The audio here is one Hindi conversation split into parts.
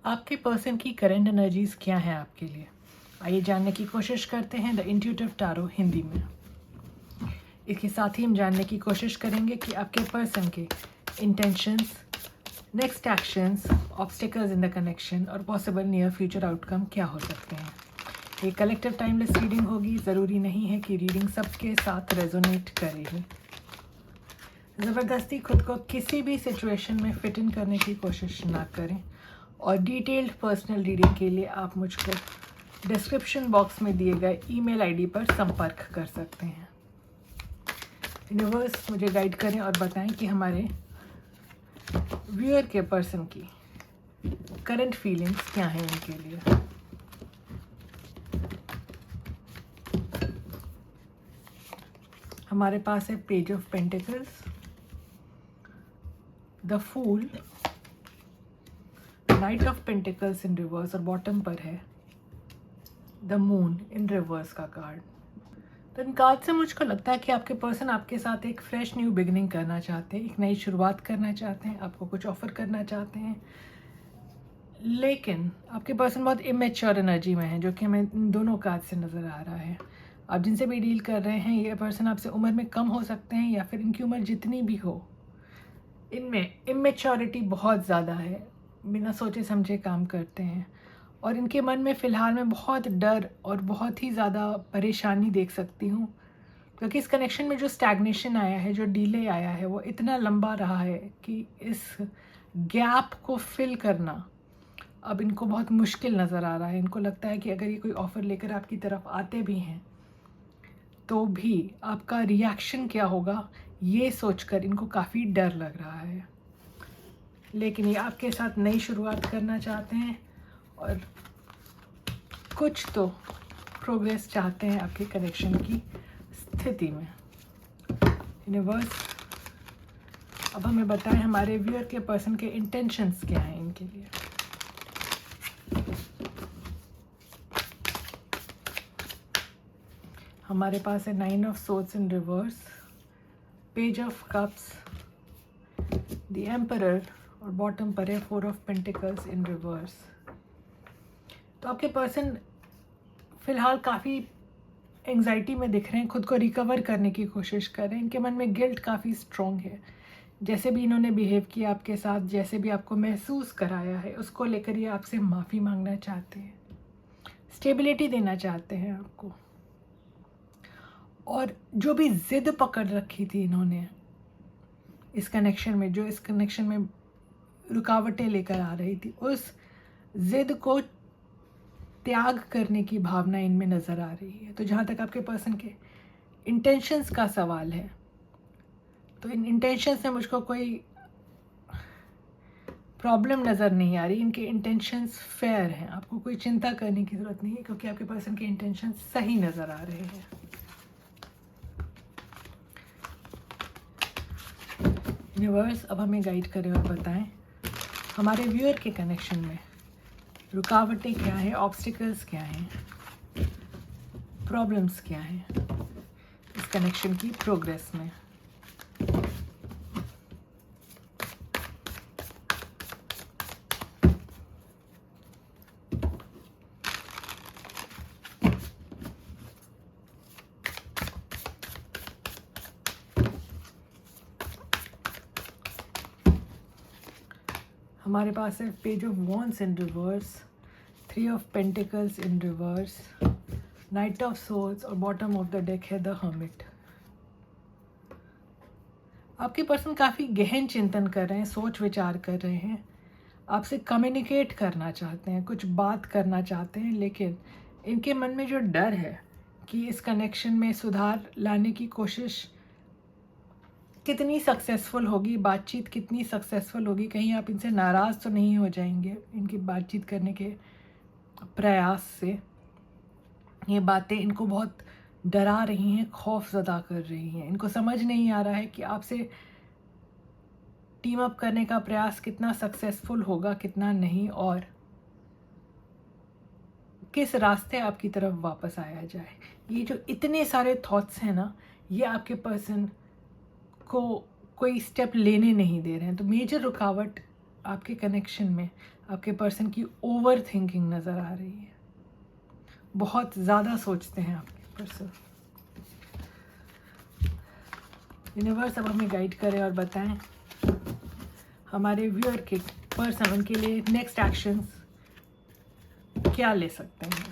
आपके पर्सन की करंट एनर्जीज क्या हैं आपके लिए? आइए जानने की कोशिश करते हैं द इंट्यूटिव टारो हिंदी में। इसके साथ ही हम जानने की कोशिश करेंगे कि आपके पर्सन के intentions, next actions, obstacles in the connection और पॉसिबल नियर फ्यूचर आउटकम क्या हो सकते हैं। ये कलेक्टिव टाइमलेस रीडिंग होगी। ज़रूरी नहीं है कि रीडिंग सबके साथ रेजोनेट करे ही। ज़बरदस्ती खुद को किसी भी सिचुएशन में फिट इन करने की कोशिश ना करें और डिटेल्ड पर्सनल रीडिंग के लिए आप मुझको डिस्क्रिप्शन बॉक्स में दिए गए ईमेल आईडी पर संपर्क कर सकते हैं। यूनिवर्स मुझे गाइड करें और बताएं कि हमारे व्यूअर के पर्सन की करंट फीलिंग्स क्या हैं उनके लिए। हमारे पास है page of pentacles, the fool, knight of pentacles in reverse और बॉटम पर है द मून इन रिवर्स का कार्ड। तो इन कार्ड से मुझको लगता है कि आपके पर्सन आपके साथ एक फ्रेश न्यू बिगनिंग करना चाहते हैं, एक नई शुरुआत करना चाहते हैं, आपको कुछ ऑफर करना चाहते हैं। लेकिन आपके पर्सन बहुत इमेच्योर एनर्जी में है, जो कि हमें इन दोनों कार्ड से नज़र आ रहा है। आप जिनसे भी डील कर रहे हैं, ये पर्सन आपसे उम्र में कम हो सकते हैं या फिर इनकी उम्र जितनी भी हो, इनमें इमेच्योरिटी बहुत ज़्यादा है, बिना सोचे समझे काम करते हैं और इनके मन में फ़िलहाल मैं बहुत डर और बहुत ही ज़्यादा परेशानी देख सकती हूँ, क्योंकि इस कनेक्शन में जो स्टैग्नेशन आया है, जो डिले आया है, वो इतना लंबा रहा है कि इस गैप को फिल करना अब इनको बहुत मुश्किल नज़र आ रहा है। इनको लगता है कि अगर ये कोई ऑफ़र लेकर आपकी तरफ आते भी हैं तो भी आपका रिएक्शन क्या होगा, ये सोचकर इनको काफ़ी डर लग रहा है। लेकिन ये आपके साथ नई शुरुआत करना चाहते हैं और कुछ तो प्रोग्रेस चाहते हैं आपके कनेक्शन की स्थिति में। यूनिवर्स अब हमें बताएं हमारे व्यूअर के पर्सन के इंटेंशंस क्या हैं इनके लिए। हमारे पास है 9 of swords in reverse, page of cups, the emperor और बॉटम पर है 4 ऑफ पेंटिकल्स इन रिवर्स। तो आपके पर्सन फ़िलहाल काफ़ी एंग्जाइटी में दिख रहे हैं, खुद को रिकवर करने की कोशिश कर रहे हैं। इनके मन में गिल्ट काफ़ी स्ट्रॉन्ग है। जैसे भी इन्होंने बिहेव किया आपके साथ, जैसे भी आपको महसूस कराया है, उसको लेकर ये आपसे माफ़ी मांगना चाहते हैं, स्टेबिलिटी देना चाहते हैं आपको। और जो भी ज़िद पकड़ रखी थी इन्होंने इस कनेक्शन में, जो इस कनेक्शन में रुकावटें लेकर आ रही थी, उस ज़िद को त्याग करने की भावना इनमें नज़र आ रही है। तो जहाँ तक आपके पर्सन के इंटेंशंस का सवाल है, तो इन इंटेंशंस में मुझको कोई प्रॉब्लम नज़र नहीं आ रही। इनके इंटेंशंस फेयर हैं, आपको कोई चिंता करने की ज़रूरत नहीं है, क्योंकि आपके पर्सन के इंटेंशंस सही नज़र आ रहे हैं। यूनिवर्स अब हमें गाइड करें और बताएं हमारे व्यूअर के कनेक्शन में रुकावटें क्या हैं, ऑब्स्टिकल्स क्या हैं, प्रॉब्लम्स क्या हैं इस कनेक्शन की प्रोग्रेस में। हमारे पास है page of wands in reverse, 3 of pentacles in reverse, night of swords और बॉटम ऑफ द डेक है द हर्मिट। आपके पर्सन काफ़ी गहन चिंतन कर रहे हैं, सोच विचार कर रहे हैं, आपसे कम्युनिकेट करना चाहते हैं, कुछ बात करना चाहते हैं। लेकिन इनके मन में जो डर है कि इस कनेक्शन में सुधार लाने की कोशिश कितनी सक्सेसफुल होगी, बातचीत कितनी सक्सेसफुल होगी, कहीं आप इनसे नाराज़ तो नहीं हो जाएंगे इनकी बातचीत करने के प्रयास से। ये बातें इनको बहुत डरा रही हैं, खौफ ज़दा कर रही हैं। इनको समझ नहीं आ रहा है कि आपसे टीम अप करने का प्रयास कितना सक्सेसफुल होगा, कितना नहीं, और किस रास्ते आपकी तरफ वापस आया जाए। ये जो इतने सारे थॉट्स हैं ना, ये आपके पर्सन को कोई स्टेप लेने नहीं दे रहे हैं। तो मेजर रुकावट आपके कनेक्शन में आपके पर्सन की ओवर थिंकिंग नज़र आ रही है। बहुत ज़्यादा सोचते हैं आपके पर्सन। यूनिवर्स अब हमें गाइड करें और बताएं हमारे व्यूअर के पर्सन उनके लिए नेक्स्ट एक्शंस क्या ले सकते हैं।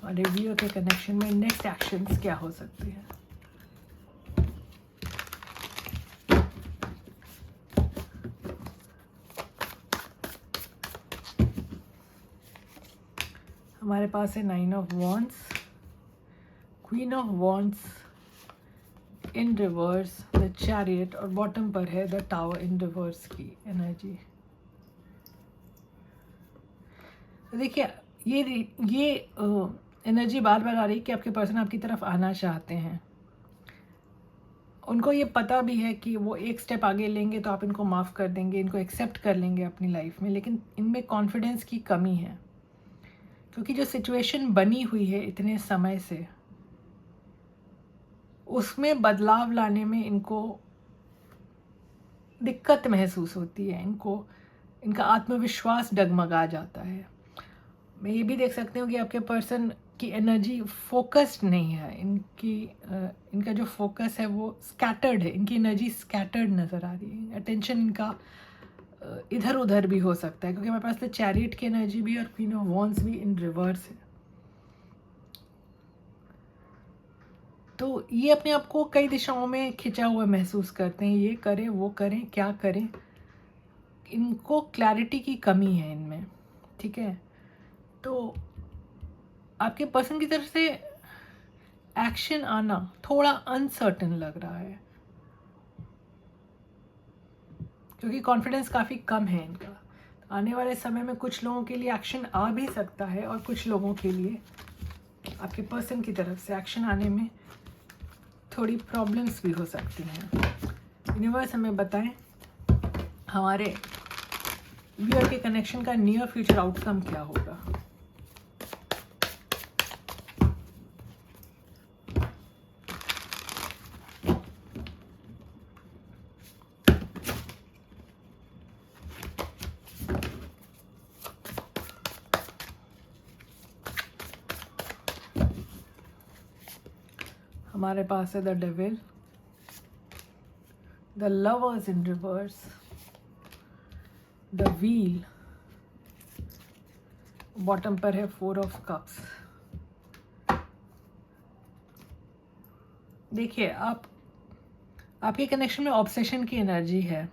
हमारे व्यूअर के कनेक्शन में नेक्स्ट एक्शंस क्या हो सकते हैं। हमारे पास है 9 of wands, queen of wands in reverse, the chariot, और बॉटम पर है द टावर इन रिवर्स की एनर्जी। देखिए ये एनर्जी बार बार आ रही है कि आपके पर्सन आपकी तरफ आना चाहते हैं। उनको ये पता भी है कि वो एक स्टेप आगे लेंगे तो आप इनको माफ़ कर देंगे, इनको एक्सेप्ट कर लेंगे अपनी लाइफ में, लेकिन इनमें कॉन्फिडेंस की कमी है क्योंकि जो सिचुएशन बनी हुई है इतने समय से उसमें बदलाव लाने में इनको दिक्कत महसूस होती है, इनका आत्मविश्वास डगमगा जाता है। मैं ये भी देख सकती हूँ कि आपके पर्सन की एनर्जी फोकस्ड नहीं है, इनका जो फोकस है वो स्कैटर्ड है, इनकी एनर्जी स्कैटर्ड नज़र आ रही है। अटेंशन इनका इधर उधर भी हो सकता है क्योंकि हमारे पास तो चैरियट की एनर्जी भी और क्वीन ऑफ वॉन्ड्स भी इन रिवर्स है। तो ये अपने आप को कई दिशाओं में खिंचा हुआ महसूस करते हैं, ये करें वो करें क्या करें, इनको क्लैरिटी की कमी है इनमें। ठीक है, तो आपके पर्सन की तरफ से एक्शन आना थोड़ा अनसर्टेन लग रहा है क्योंकि कॉन्फिडेंस काफ़ी कम है इनका। आने वाले समय में कुछ लोगों के लिए एक्शन आ भी सकता है और कुछ लोगों के लिए आपके पर्सन की तरफ से एक्शन आने में थोड़ी प्रॉब्लम्स भी हो सकती हैं। यूनिवर्स हमें बताएं हमारे व्यूअर के कनेक्शन का नियर फ्यूचर आउटकम क्या होगा। हमारे पास है the devil, the lovers in reverse, the wheel, bottom पर है 4 ऑफ कप्स। देखिए आपके कनेक्शन में ऑब्सेशन की एनर्जी है,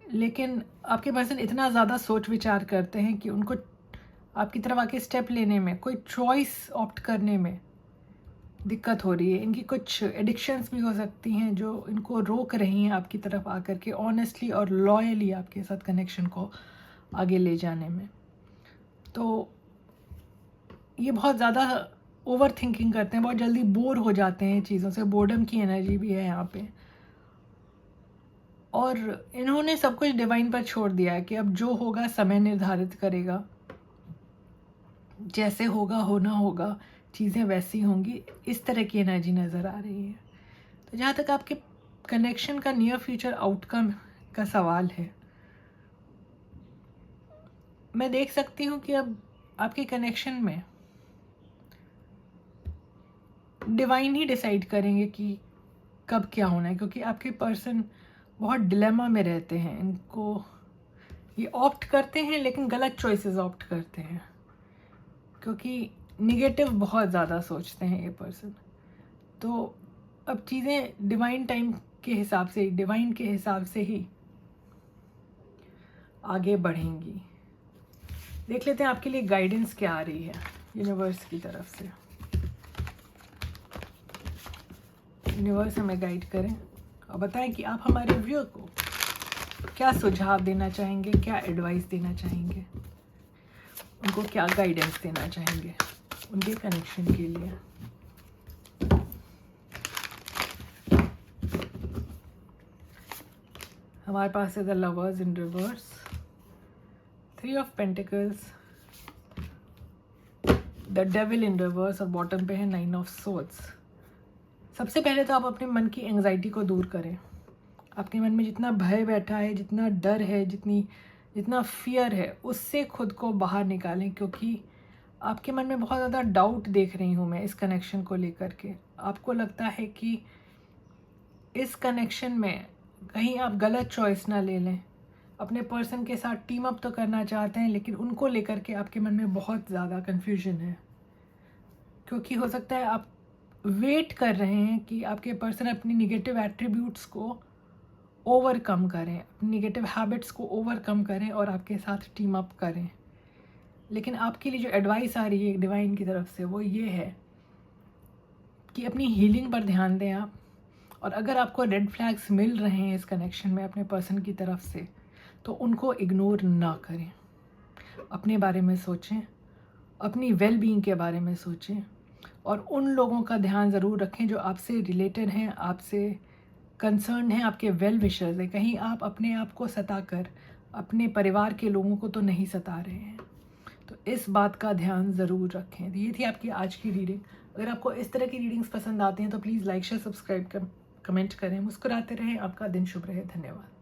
लेकिन आपके पर्सन इतना ज़्यादा सोच विचार करते हैं कि उनको आपकी तरफ आके स्टेप लेने में, कोई चॉइस ऑप्ट करने में दिक्कत हो रही है। इनकी कुछ एडिक्शंस भी हो सकती हैं जो इनको रोक रही हैं आपकी तरफ आकर के ऑनेस्टली और लॉयली आपके साथ कनेक्शन को आगे ले जाने में। तो ये बहुत ज़्यादा ओवर थिंकिंग करते हैं, बहुत जल्दी बोर हो जाते हैं चीज़ों से, बोर्डम की एनर्जी भी है यहाँ पे। और इन्होंने सब कुछ डिवाइन पर छोड़ दिया है कि अब जो होगा समय निर्धारित करेगा, जैसे होगा होना होगा, चीज़ें वैसी होंगी, इस तरह की एनर्जी नज़र आ रही है। तो जहाँ तक आपके कनेक्शन का नियर फ्यूचर आउटकम का सवाल है, मैं देख सकती हूँ कि अब आपके कनेक्शन में डिवाइन ही डिसाइड करेंगे कि कब क्या होना है, क्योंकि आपके पर्सन बहुत डिलेमा में रहते हैं। इनको ये ऑप्ट करते हैं लेकिन गलत चॉइसेस ऑप्ट करते हैं क्योंकि निगेटिव बहुत ज़्यादा सोचते हैं ये पर्सन। तो अब चीज़ें डिवाइन टाइम के हिसाब से, डिवाइन के हिसाब से ही आगे बढ़ेंगी। देख लेते हैं आपके लिए गाइडेंस क्या आ रही है यूनिवर्स की तरफ से। यूनिवर्स हमें गाइड करें और बताएं कि आप हमारे व्यूअर को क्या सुझाव देना चाहेंगे, क्या एडवाइस देना चाहेंगे, उनको क्या गाइडेंस देना चाहेंगे उनके कनेक्शन के लिए। हमारे पास है the lovers in reverse, 3 of pentacles, the devil in reverse और बॉटम पे है 9 ऑफ सोर्ड्स। सबसे पहले तो आप अपने मन की एंग्जाइटी को दूर करें। आपके मन में जितना भय बैठा है, जितना डर है, जितना फियर है, उससे खुद को बाहर निकालें, क्योंकि आपके मन में बहुत ज़्यादा डाउट देख रही हूँ मैं इस कनेक्शन को लेकर के। आपको लगता है कि इस कनेक्शन में कहीं आप गलत चॉइस ना ले लें। अपने पर्सन के साथ टीम अप तो करना चाहते हैं, लेकिन उनको लेकर के आपके मन में बहुत ज़्यादा कन्फ्यूजन है, क्योंकि हो सकता है आप वेट कर रहे हैं कि आपके पर्सन अपनी निगेटिव एट्रीब्यूट्स को ओवरकम करें, अपनी निगेटिव हैबिट्स को ओवरकम करें और आपके साथ टीम अप करें। लेकिन आपके लिए जो एडवाइस आ रही है डिवाइन की तरफ से वो ये है कि अपनी हीलिंग पर ध्यान दें आप। और अगर आपको रेड फ्लैग्स मिल रहे हैं इस कनेक्शन में अपने पर्सन की तरफ से, तो उनको इग्नोर ना करें। अपने बारे में सोचें, अपनी वेल बीइंग के बारे में सोचें, और उन लोगों का ध्यान ज़रूर रखें जो आपसे रिलेटेड हैं, आपसे कंसर्न हैं, आपके वेल विशर्स हैं। कहीं आप अपने आप को सताकर अपने परिवार के लोगों को तो नहीं सता रहे हैं। तो इस बात का ध्यान ज़रूर रखें। ये थी आपकी आज की रीडिंग। अगर आपको इस तरह की रीडिंग्स पसंद आती हैं तो please like share subscribe comment करें। मुस्कुराते रहें। आपका दिन शुभ रहे। धन्यवाद।